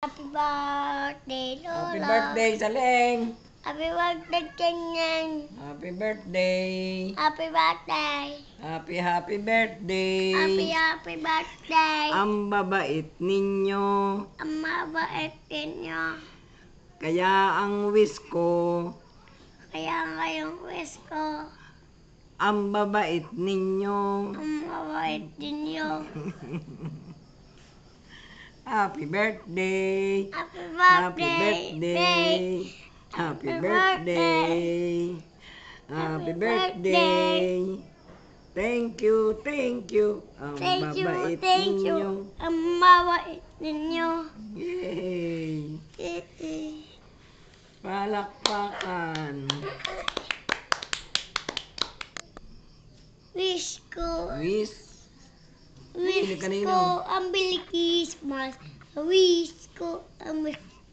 Happy birthday, Lola. Happy birthday, Saleng! Happy birthday, Ganyan. Happy birthday! Happy birthday. Happy birthday! Happy birthday. Ang babait ninyo. Ang mabait ninyo. Kaya ang wish ko, Kaya ngayong wish ko, ang babait ninyo. ang mabait ninyo. Happy birthday! Happy Happy birthday. birthday! Happy birthday! Happy birthday! Thank you! Ang Thank you, babait thank ninyo. you. Ang mabait ninyo. Yay! Palakpakan! Wish ko. Wish kanino? ko ang Christmas. Wish ko ang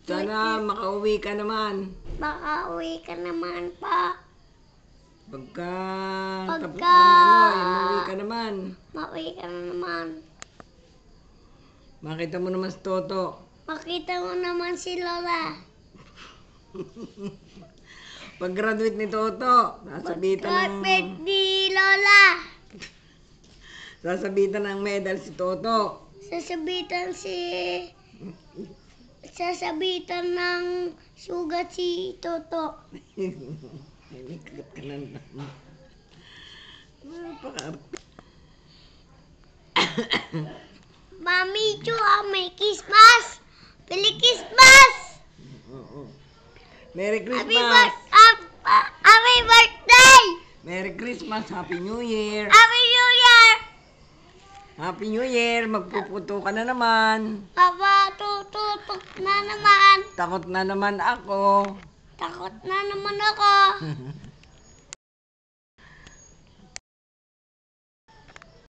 Sana makauwi ka naman. makauwi ka naman pa. Pagka tapos Pagka- ng umuwi ka naman. Mauwi ka na naman. Makita mo naman si Toto. Makita mo naman si Lola. Pag-graduate ni Toto, sasabitan Birthday, Lola. ng medal si Toto. Sasabitan ng sugat si Toto. Ikot ka na naman. Napaka- Mami, may Christmas. Pili Christmas. Oo. Merry Happy Christmas! birthday. Merry Christmas! Happy New Year! Happy New Year. Happy New Year! Magpuputo ka na naman. Papa, tututok na naman. Takot na naman ako. Takot na naman ako.